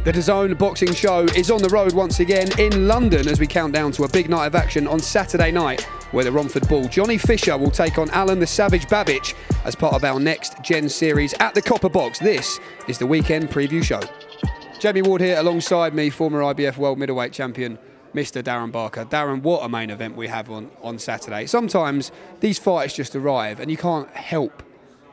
The DAZN boxing show is on the road once again in London as we count down to a big night of action on Saturday night where the Romford Bull Johnny Fisher will take on Alen the Savage Babic as part of our next Gen series at the Copper Box. This is the weekend preview show. Jamie Ward here alongside me, former IBF World Middleweight Champion Mr. Darren Barker. Darren, what a main event we have on Saturday. Sometimes these fights just arrive and you can't help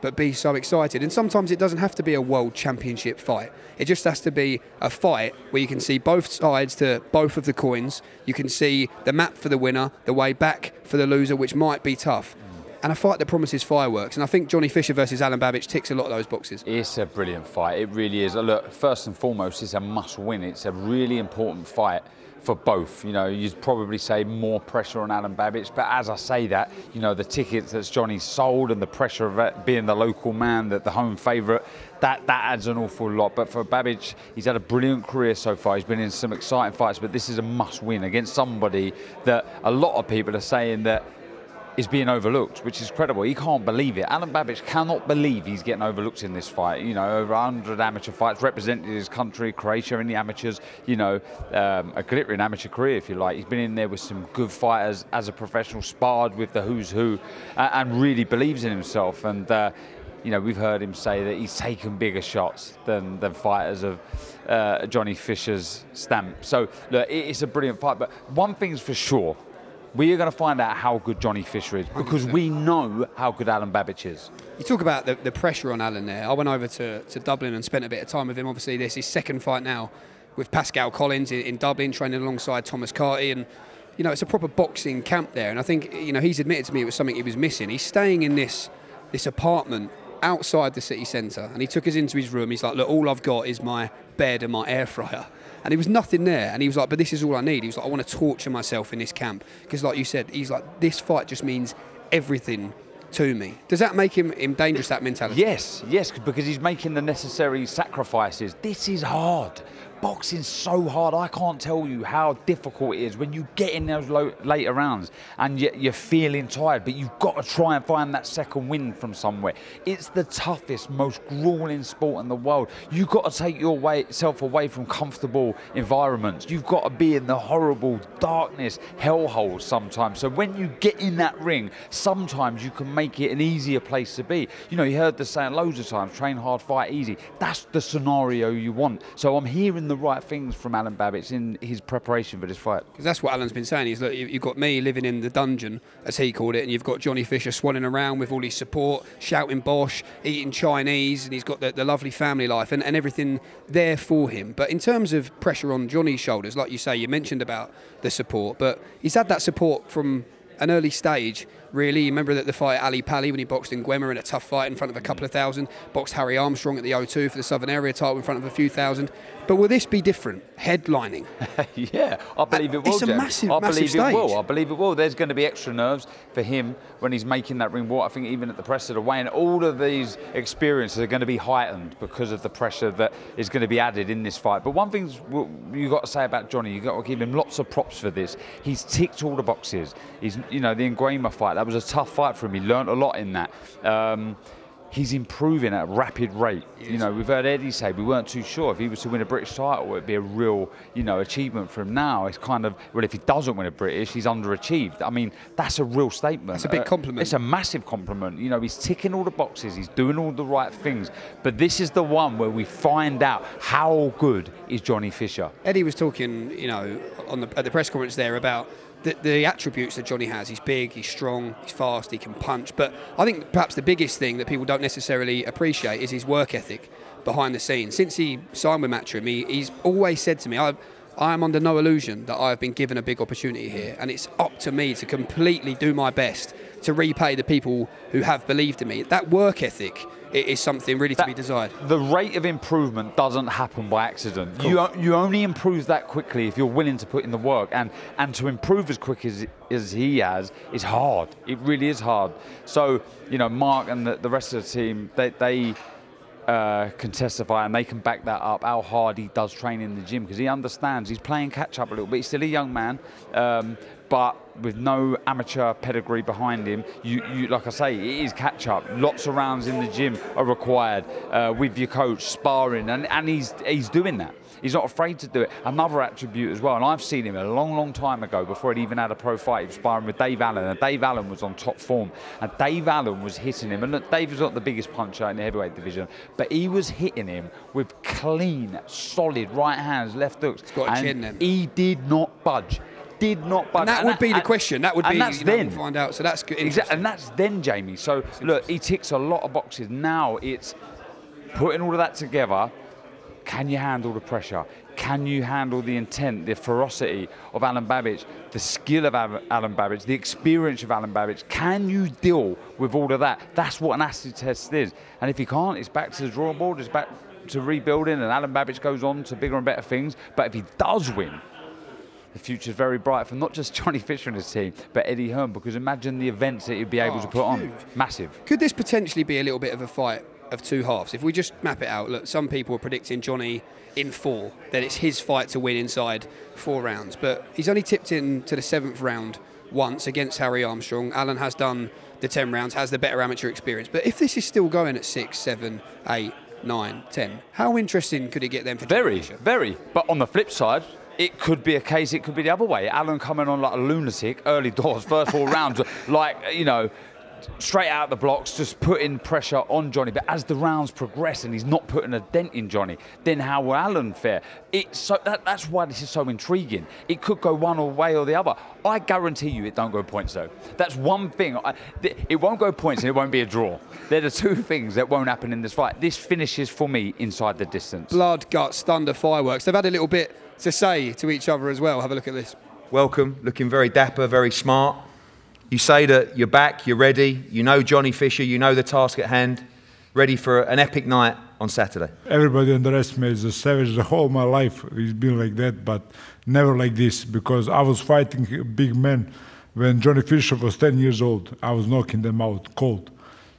but be so excited. And sometimes it doesn't have to be a world championship fight. It just has to be a fight where you can see both sides to both of the coins. You can see the map for the winner, the way back for the loser, which might be tough. And a fight that promises fireworks. And I think Johnny Fisher versus Alen Babic ticks a lot of those boxes. It's a brilliant fight. It really is. Look, first and foremost, it's a must-win. It's a really important fight for both. You know, you'd probably say more pressure on Alen Babic, but as I say that, you know, the tickets that Johnny sold and the pressure of it being the local man, the home favourite, that adds an awful lot. But for Babic, he's had a brilliant career so far. He's been in some exciting fights, but this is a must-win against somebody that a lot of people are saying that is being overlooked, which is credible. He can't believe it. Alen Babic cannot believe he's getting overlooked in this fight. You know, over 100 amateur fights, represented his country, Croatia in the amateurs, you know, a glittering amateur career, if you like. He's been in there with some good fighters as a professional, sparred with the who's who, and really believes in himself. And you know, we've heard him say that he's taken bigger shots than fighters of Johnny Fisher's stamp. So, look, it's a brilliant fight. But one thing's for sure, we are going to find out how good Johnny Fisher is because 100%. We know how good Alen Babic is. You talk about the pressure on Alen there. I went over to Dublin and spent a bit of time with him. Obviously, this is his second fight now with Pascal Collins in Dublin, training alongside Thomas Carty. And, you know, it's a proper boxing camp there. And I think, you know, he's admitted to me it was something he was missing. He's staying in this apartment outside the city centre. And he took us into his room. He's like, look, all I've got is my bed and my air fryer. And there was nothing there. And he was like, but this is all I need. He was like, I want to torture myself in this camp. Because like you said, he's like, this fight just means everything to me. Does that make him dangerous, that mentality? Yes, because he's making the necessary sacrifices. This is hard. Boxing's so hard. I can't tell you how difficult it is when you get in those later rounds and you're feeling tired, but you've got to try and find that second wind from somewhere. It's the toughest, most grueling sport in the world. You've got to take yourself away from comfortable environments. You've got to be in the horrible darkness, hellholes sometimes. So when you get in that ring, sometimes you can make it an easier place to be. You know, you heard the saying loads of times, train hard, fight easy. That's the scenario you want. So I'm hearing the right things from Alen Babic in his preparation for this fight. Because that's what Alan's been saying. He's, look, you've got me living in the dungeon, as he called it, and you've got Johnny Fisher swanning around with all his support, shouting Bosch, eating Chinese, and he's got the lovely family life and everything there for him. But in terms of pressure on Johnny's shoulders, like you say, you mentioned about the support, but he's had that support from an early stage, really. You remember that the fight at Ali Pali when he boxed in Gwemmer in a tough fight in front of a couple of thousand, boxed Harry Armstrong at the O2 for the Southern Area title in front of a few thousand. But will this be different? Headlining? Yeah, I believe it will. It's a massive stage. I believe it will. There's going to be extra nerves for him when he's making that ring walk. I think even at the press of the weigh-in, all of these experiences are going to be heightened because of the pressure that is going to be added in this fight. But one thing you've got to say about Johnny, you've got to give him lots of props for this. He's ticked all the boxes. He's, you know, the Nguema fight, that was a tough fight for him. He learnt a lot in that. He's improving at a rapid rate. You know, we've heard Eddie say we weren't too sure if he was to win a British title, it'd be a real, you know, achievement for him. Now it's kind of, well, if he doesn't win a British, he's underachieved. I mean, that's a real statement. It's a big compliment. It's a massive compliment. You know, he's ticking all the boxes, he's doing all the right things. But this is the one where we find out how good is Johnny Fisher. Eddie was talking, you know, at the press conference there about the attributes that Johnny has. He's big, he's strong, he's fast, he can punch. But I think perhaps the biggest thing that people don't necessarily appreciate is his work ethic behind the scenes. Since he signed with Matchroom, he's always said to me, I am under no illusion that I've been given a big opportunity here, and it's up to me to completely do my best to repay the people who have believed in me. That work ethic is something really to be desired. The rate of improvement doesn't happen by accident. Cool. You only improve that quickly if you're willing to put in the work, and to improve as quick as he has is hard. It really is hard. So, you know, Mark and the rest of the team, they can testify and they can back that up, how hard he does train in the gym, because he understands he's playing catch up a little bit. He's still a young man, but with no amateur pedigree behind him, you like I say, it is catch-up. Lots of rounds in the gym are required with your coach, sparring, and he's doing that. He's not afraid to do it. Another attribute as well, and I've seen him a long, long time ago, before he'd even had a pro fight. He was sparring with Dave Alen, and Dave Alen was on top form, and Dave Alen was hitting him. And look, Dave was not the biggest puncher in the heavyweight division, but he was hitting him with clean, solid right hands, left hooks. He's got a chin then. He did not budge. Did not budge. And that would be the question. That would be, that's you know, then. we'll find out. So that's good. Exactly, and that's then, Jamie. So look, he ticks a lot of boxes. Now it's putting all of that together. Can you handle the pressure? Can you handle the intent, the ferocity of Alen Babic, the skill of Alen Babic, the experience of Alen Babic? Can you deal with all of that? That's what an acid test is. And if you can't, it's back to the drawing board, it's back to rebuilding, and Alen Babic goes on to bigger and better things. But if he does win, the future's very bright for not just Johnny Fisher and his team, but Eddie Hearn, because imagine the events that he'd be able to put on. Massive. Could this potentially be a little bit of a fight of two halves? If we just map it out, look, some people are predicting Johnny in 4, that it's his fight to win inside 4 rounds, but he's only tipped in to the 7th round once against Harry Armstrong. Alen has done the 10 rounds, has the better amateur experience. But if this is still going at 6, 7, 8, 9, 10, how interesting could it get then for Johnny Fisher? Very. But on the flip side, it could be a case, it could be the other way. Alen coming on like a lunatic, early doors, first 4 rounds, like, you know, straight out the blocks, just putting pressure on Johnny. But as the rounds progress and he's not putting a dent in Johnny, then how will Alen fare? That's why this is so intriguing. It could go one way or the other. I guarantee you it don't go points though. That's one thing. It won't go points and it won't be a draw. They're the 2 things that won't happen in this fight. This finishes for me inside the distance. Blood, guts, thunder, fireworks. They've had a little bit to say to each other as well. Have a look at this. Welcome, looking very dapper, very smart. You say that you're back, you're ready, you know Johnny Fisher, you know the task at hand, ready for an epic night on Saturday. Everybody underestimates the Savage. The whole of my life he's been like that, but never like this, because I was fighting big men when Johnny Fisher was 10 years old. I was knocking them out cold.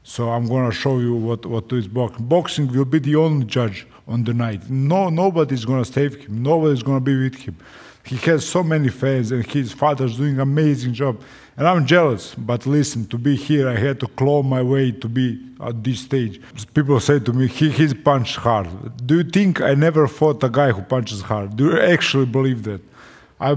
So I'm going to show you what is boxing. Boxing will be the only judge on the night. Nobody's going to save him. Nobody's going to be with him. He has so many fans, and his father's doing an amazing job. And I'm jealous, but listen, to be here, I had to claw my way to be at this stage. People say to me, he's punched hard. Do you think I never fought a guy who punches hard? Do you actually believe that?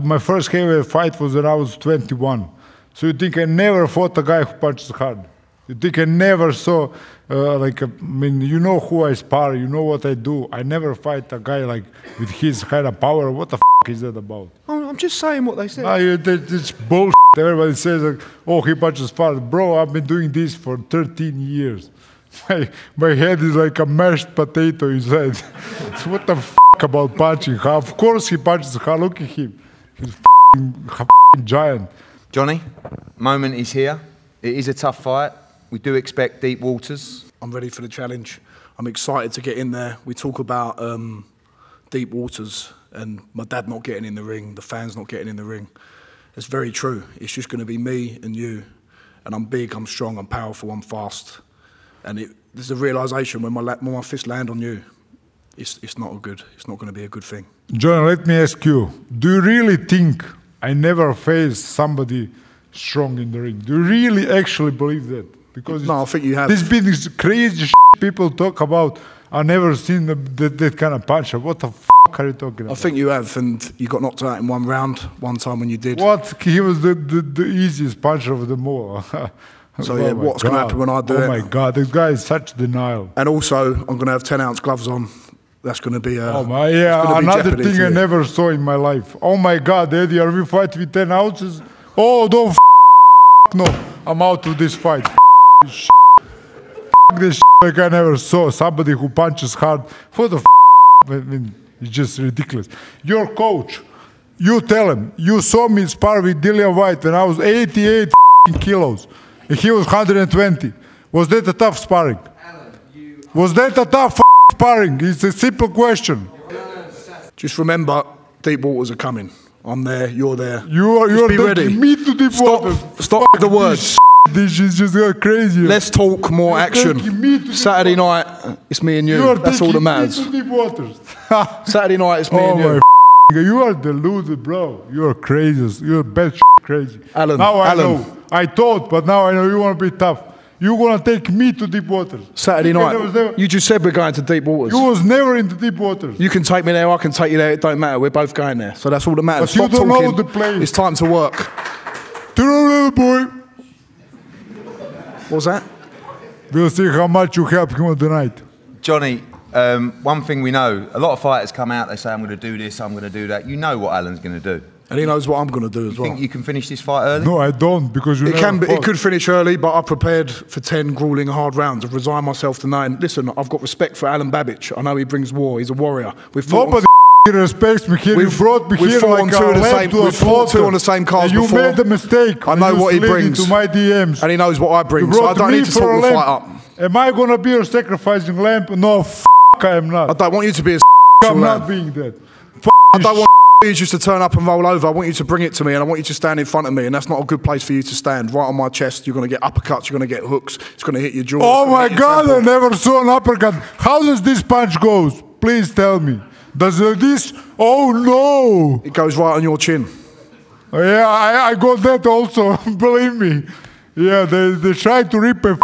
My first heavyweight fight was when I was 21. So you think I never fought a guy who punches hard? You think I never saw, you know who I spar, you know what I do. I never fight a guy like with his kind of power. What the f is that about? Oh, I'm just saying what they said. It's bullshit. Everybody says, like, oh, he punches hard. Bro, I've been doing this for 13 years. My head is like a mashed potato inside. So what the f about punching hard? Of course he punches hard. Look at him. He's a giant. Johnny, moment is here. It is a tough fight. We do expect deep waters. I'm ready for the challenge. I'm excited to get in there. We talk about deep waters and my dad not getting in the ring, the fans not getting in the ring. It's very true. It's just going to be me and you. And I'm big, I'm strong, I'm powerful, I'm fast. And there's a realisation when my fists land on you, it's not going to be a good thing. John, let me ask you, do you really think I never faced somebody strong in the ring? Do you really actually believe that? Because no, I think you have. There's been this crazy people talk about. I've never seen that kind of puncher. What the f are you talking about? I think you have, and you got knocked out in 1 round one time when you did. What? He was the easiest puncher of them all. So yeah, what's going to happen when I do it? Oh my God, this guy is such denial. And also, I'm going to have 10-ounce gloves on. That's going to be a... Oh my, yeah, another thing I never saw in my life. Oh my God, Eddie, are we fighting with 10 ounces? Oh, don't no, I'm out of this fight. This like I never saw somebody who punches hard. For the I mean, it's just ridiculous. Your coach, you tell him, you saw me spar with Dillian White when I was 88 kilos. And he was 120. Was that a tough sparring? Was that a tough sparring? It's a simple question. Just remember, deep waters are coming. I'm there, you're there. You're be ready. Me to deep waters. Stop the words. This is just crazy. Let's talk more action. Saturday night, it's me and you. That's all that matters. Me to deep waters. Saturday night, it's me and you. You are deluded, bro. You are crazy. You are bad crazy. Alen, now I Alen. know. I thought, but now I know you want to be tough. You're going to take me to deep waters. Saturday night. You just said we're going to deep waters. You was never in the deep waters. You can take me there, I can take you there. It don't matter. We're both going there. So that's all that matters. But you don't know the place. It's time to work. Little boy. What was that? We'll see how much you help him tonight. Johnny, one thing we know, a lot of fighters come out, they say, I'm going to do this, I'm going to do that. You know what Alan's going to do. And he knows what I'm going to do as well. You think you can finish this fight early? No, I don't, because you it could finish early, but I prepared for 10 grueling hard rounds. I've resigned myself to 9. Listen, I've got respect for Alen Babic. I know he brings war. He's a warrior. Nobody respects me here. You brought me here like we fought 2 on the same cards before. You made a mistake. I know what he brings. To my DMs. And he knows what I bring, so I don't need to talk the fight up. Am I going to be your sacrificing lamb? No, I am not. I don't want you to be a I'm not being that. I don't want you just to turn up and roll over. I want you to bring it to me, and I want you to stand in front of me, and that's not a good place for you to stand. Right on my chest, you're going to get uppercuts, you're going to get hooks, it's going to hit your jaw. Oh my God, I never saw an uppercut. How does this punch go? Please tell me. Does this? Oh no! It goes right on your chin. Yeah, I got that also, believe me. Yeah, they tried to rip my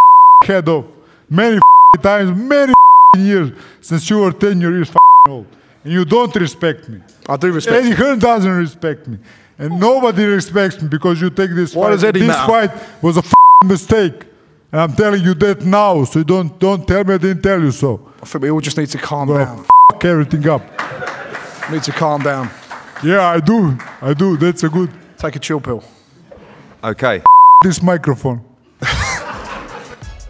head off. Many times, many years, since you were 10 years old. And you don't respect me. I do respect Eddie Hearn doesn't respect me. And nobody respects me because you take this Why fight. Does Eddie this matter? fight was a mistake. And I'm telling you that now, so don't tell me I didn't tell you so. I think we all just need to calm down. Everything up. Need to calm down. Yeah, I do. That's a good. Take a chill pill. Okay. This microphone.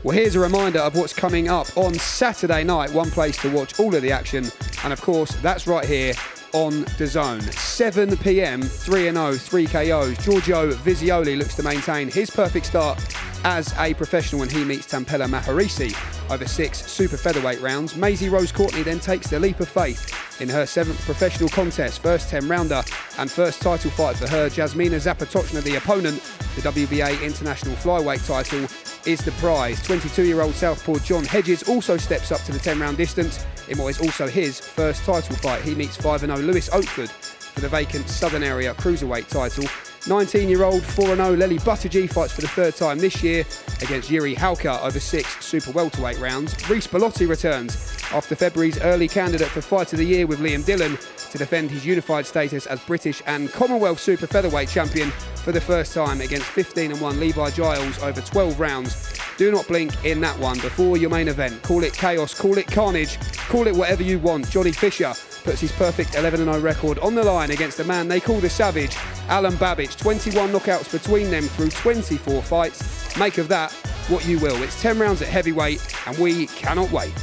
Well, here's a reminder of what's coming up on Saturday night. One place to watch all of the action. And of course, that's right here on DAZN. 7 p.m, 3-0, 3 KOs. Giorgio Vizioli looks to maintain his perfect start as a professional when he meets Tampella Maharisi over 6 super featherweight rounds. Maisie Rose Courtney then takes the leap of faith in her 7th professional contest, first 10-rounder and first title fight for her. Jasmina Zapatochna, the opponent, the WBA International Flyweight title is the prize. 22-year-old southpaw John Hedges also steps up to the 10-round distance in what is also his first title fight. He meets 5-0 Lewis Oakford for the vacant Southern Area Cruiserweight title. 19-year-old 4-0 Lely Buttigieg fights for the 3rd time this year against Yuri Halka over 6 super welterweight rounds. Reece Bellotti returns after February's early candidate for Fight of the Year with Liam Dillon to defend his unified status as British and Commonwealth super featherweight champion for the first time against 15-1 Levi Giles over 12 rounds. Do not blink in that one before your main event. Call it chaos, call it carnage, call it whatever you want. Johnny Fisher puts his perfect 11-0 record on the line against the man they call the Savage, Alen Babic. 21 knockouts between them through 24 fights. Make of that what you will. It's 10 rounds at heavyweight and we cannot wait.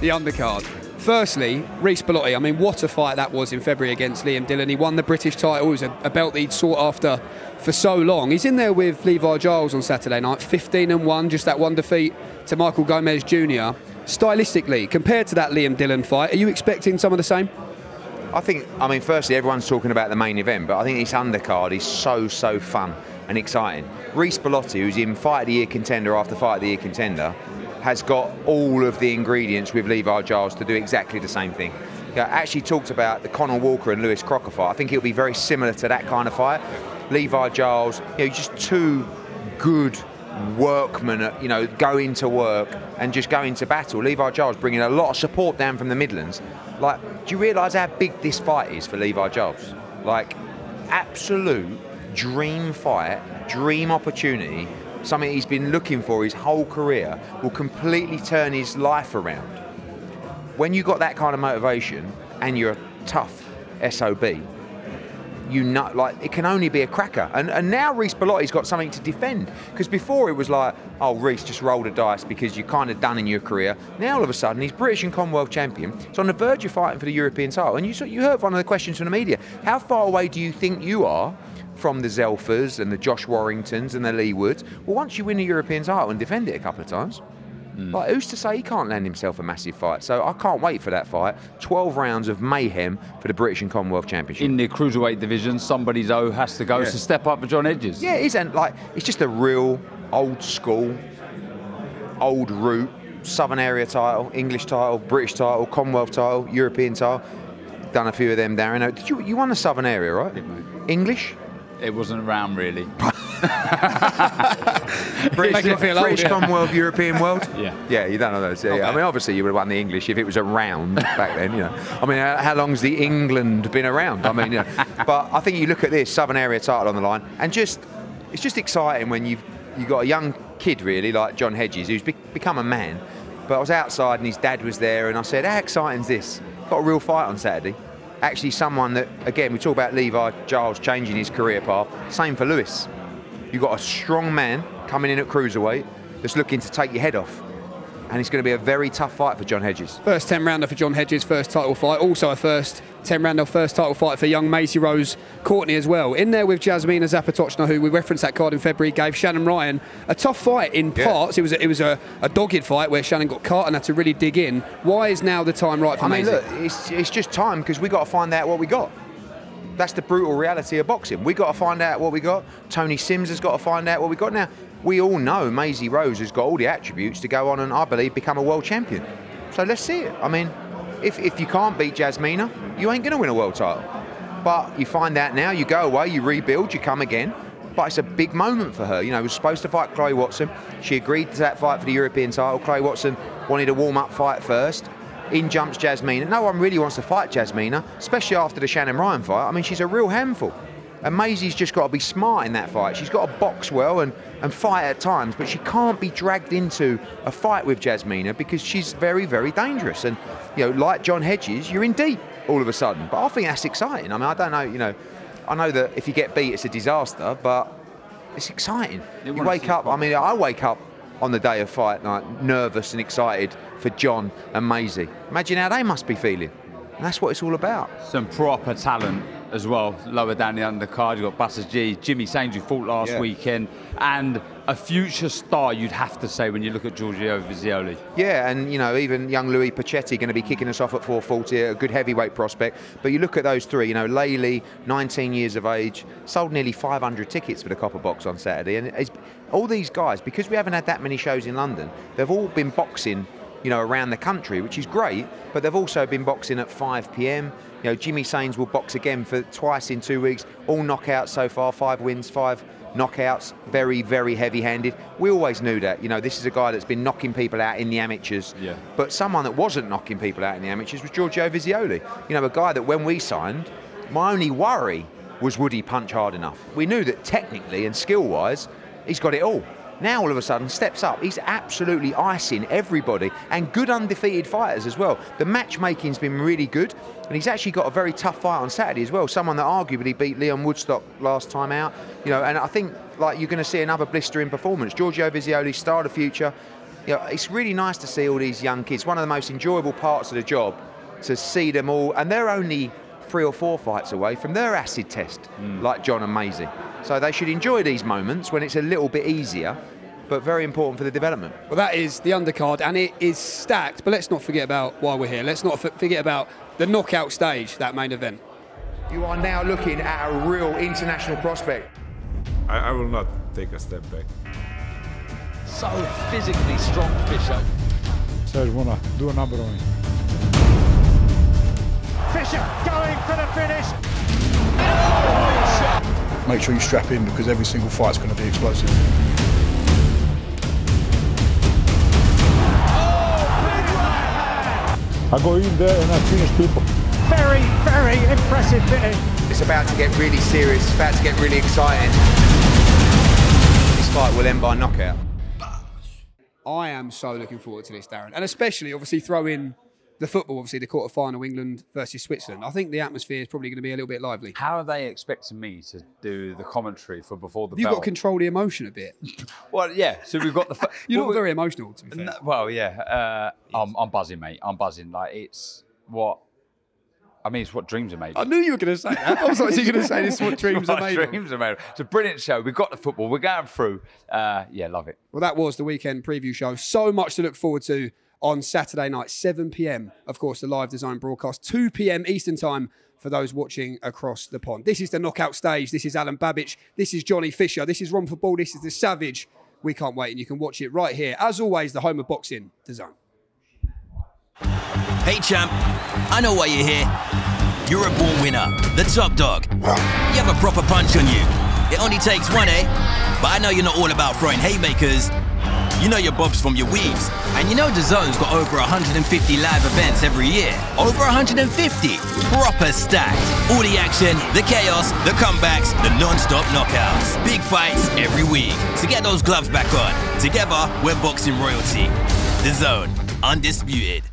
The undercard. Firstly, Reece Bellotti. I mean, what a fight that was in February against Liam Dillon. He won the British title. It was a belt that he'd sought after for so long. He's in there with Levi Giles on Saturday night, 15-1, just that one defeat to Michael Gomez Jr. Stylistically, compared to that Liam Dillon fight, are you expecting some of the same? I mean, firstly, everyone's talking about the main event, but I think this undercard is so fun and exciting. Reece Bellotti, who's in Fight of the Year contender after Fight of the Year contender, has got all of the ingredients with Levi Giles to do exactly the same thing. Actually talked about the Conor Walker and Lewis Crocker fight. I think it'll be very similar to that kind of fight. Levi Giles, just 2 good workmen, go into work and just go into battle. Levi Giles bringing a lot of support down from the Midlands. Like, do you realise how big this fight is for Levi Giles? Like, absolute dream fight, dream opportunity, something he's been looking for his whole career, will completely turn his life around. When you got that kind of motivation and you're a tough SOB, it can only be a cracker. And now Reece Bellotti's got something to defend. Because before it was like, oh, Reece just rolled a dice because you're kind of done in your career. Now all of a sudden he's British and Commonwealth champion. So on the verge of fighting for the European title. And you heard one of the questions from the media. How far away do you think you are from the Zelfers and the Josh Warringtons and the Lee Woods? Well, once you win the European title and defend it a couple of times, like, who's to say he can't land himself a massive fight? So I can't wait for that fight. 12 rounds of mayhem for the British and Commonwealth Championship. In the cruiserweight division, somebody's has to go. It's a step up for John Hedges. Yeah, it is, and it's just a real old school, old route, Southern Area title, English title, British title, Commonwealth title, European title. done a few of them, Darren. Did you won the Southern area, right? English? It wasn't around really. British Commonwealth, European World? Yeah. Yeah, you don't know those. Yeah, Okay. I mean, obviously you would have won the English if it was around back then, you know. I mean, how long's the England been around? I mean, you know. But I think you look at this Southern area title on the line, and it's just exciting when you've got a young kid, really, like John Hedges, who's become a man. But I was outside and his dad was there, and I said, how exciting's this? Got a real fight on Saturday. Actually someone that, again, we talk about Levi Giles changing his career path. Same for Lewis. You've got a strong man coming in at cruiserweight that's looking to take your head off. And it's going to be a very tough fight for John Hedges. First 10-rounder for John Hedges, first title fight. Also a first 10-rounder, first title fight for young Maisie Rose Courtney as well. In there with Jasmina Zapatochna, who we referenced that card in February, gave Shannon Ryan a tough fight in parts. It was a dogged fight where Shannon got cut and had to really dig in. Why is now the time right for Maisie? Look, it's just time, because we got to find out what we got. That's the brutal reality of boxing. We got to find out what we got. Tony Sims has got to find out what we got. Now, we all know Maisie Rose has got all the attributes to go on and, I believe, become a world champion. So let's see it. I mean, if you can't beat Jasmina, you ain't going to win a world title. But you find out now, you go away, you rebuild, you come again. But it's a big moment for her. You know, was supposed to fight Chloe Watson. She agreed to that fight for the European title. Chloe Watson wanted a warm-up fight first. In jumps Jasmina. No one really wants to fight Jasmina, especially after the Shannon Ryan fight. I mean, she's a real handful. And Maisie's just got to be smart in that fight. She's got to box well and fight at times, but she can't be dragged into a fight with Jasmina because she's very, very dangerous. And, you know, like John Hedges, you're in deep all of a sudden. But I think that's exciting. I mean, I don't know, you know, I know that if you get beat, it's a disaster, but it's exciting. You wake up, I mean, I wake up on the day of fight night nervous and excited for John and Maisie. Imagine how they must be feeling. And that's what it's all about. Some proper talent as well, lower down the undercard. You've got Buster G, Jimmy Sains, who fought last weekend, and a future star, you'd have to say, when you look at Giorgio Vizioli. Yeah, and, you know, even young Louis Pachetti going to be kicking us off at 440, a good heavyweight prospect. But you look at those three, you know, Laylee, 19 years of age, sold nearly 500 tickets for the Copper Box on Saturday. And all these guys, because we haven't had that many shows in London, they've all been boxing, you know, around the country, which is great, but they've also been boxing at 5 p.m. You know, Jimmy Sains will box again for twice in 2 weeks, all knockouts so far, 5 wins, 5 knockouts, very, very heavy-handed. We always knew that, you know, this is a guy that's been knocking people out in the amateurs, but someone that wasn't knocking people out in the amateurs was Giorgio Vizioli. You know, a guy that when we signed, my only worry was would he punch hard enough? We knew that technically and skill-wise, he's got it all. Now all of a sudden steps up. He's absolutely icing everybody, and good undefeated fighters as well. The matchmaking's been really good, and he's actually got a very tough fight on Saturday as well. Someone that arguably beat Leon Woodstock last time out. You know, and I think like you're going to see another blistering performance. Giorgio Vizioli, star of the future. You know, it's really nice to see all these young kids. One of the most enjoyable parts of the job, to see them all, and they're only 3 or 4 fights away from their acid test, like John and Maisie. So they should enjoy these moments when it's a little bit easier, but very important for the development. Well, that is the undercard, and it is stacked, but let's not forget about why we're here. Let's not forget about the knockout stage, that main event. You are now looking at a real international prospect. I will not take a step back. So physically strong, Fisher. Serge, wanna do a number on it. Fisher going for the finish. Make sure you strap in, because every single fight's going to be explosive. I go in there and I finish people. Very, very impressive finish. It's about to get really serious, it's about to get really exciting. This fight will end by knockout. I am so looking forward to this, Darren, and especially obviously throw in the football, obviously the quarter-final, England versus Switzerland. I think the atmosphere is probably going to be a little bit lively. How are they expecting me to do the commentary for before the You've bell? got to control the emotion a bit. Well, yeah. So we've got the. You're not very emotional, to be fair. Well, yeah. I'm buzzing, mate. I'm buzzing. Like it's what. I mean, it's what dreams are made of. I knew you were going to say that. I was like, you're going to say this is what dreams are made of. Dreams are made of. It's a brilliant show. We've got the football. We're going through. Yeah, love it. Well, that was the weekend preview show. So much to look forward to on Saturday night, 7 p.m. Of course, the live DAZN broadcast, 2 p.m. Eastern time for those watching across the pond. This is the knockout stage. This is Alen Babic. This is Johnny Fisher. This is Romford Ball. This is the Savage. We can't wait, and you can watch it right here. As always, the home of boxing, DAZN. Hey champ, I know why you're here. You're a born winner, the top dog. You have a proper punch on you. It only takes one, eh? But I know you're not all about throwing haymakers. You know your bobs from your weaves. And you know DAZN's got over 150 live events every year. Over 150. Proper stacked. All the action, the chaos, the comebacks, the non-stop knockouts. Big fights every week. So get those gloves back on. Together, we're boxing royalty. DAZN, undisputed.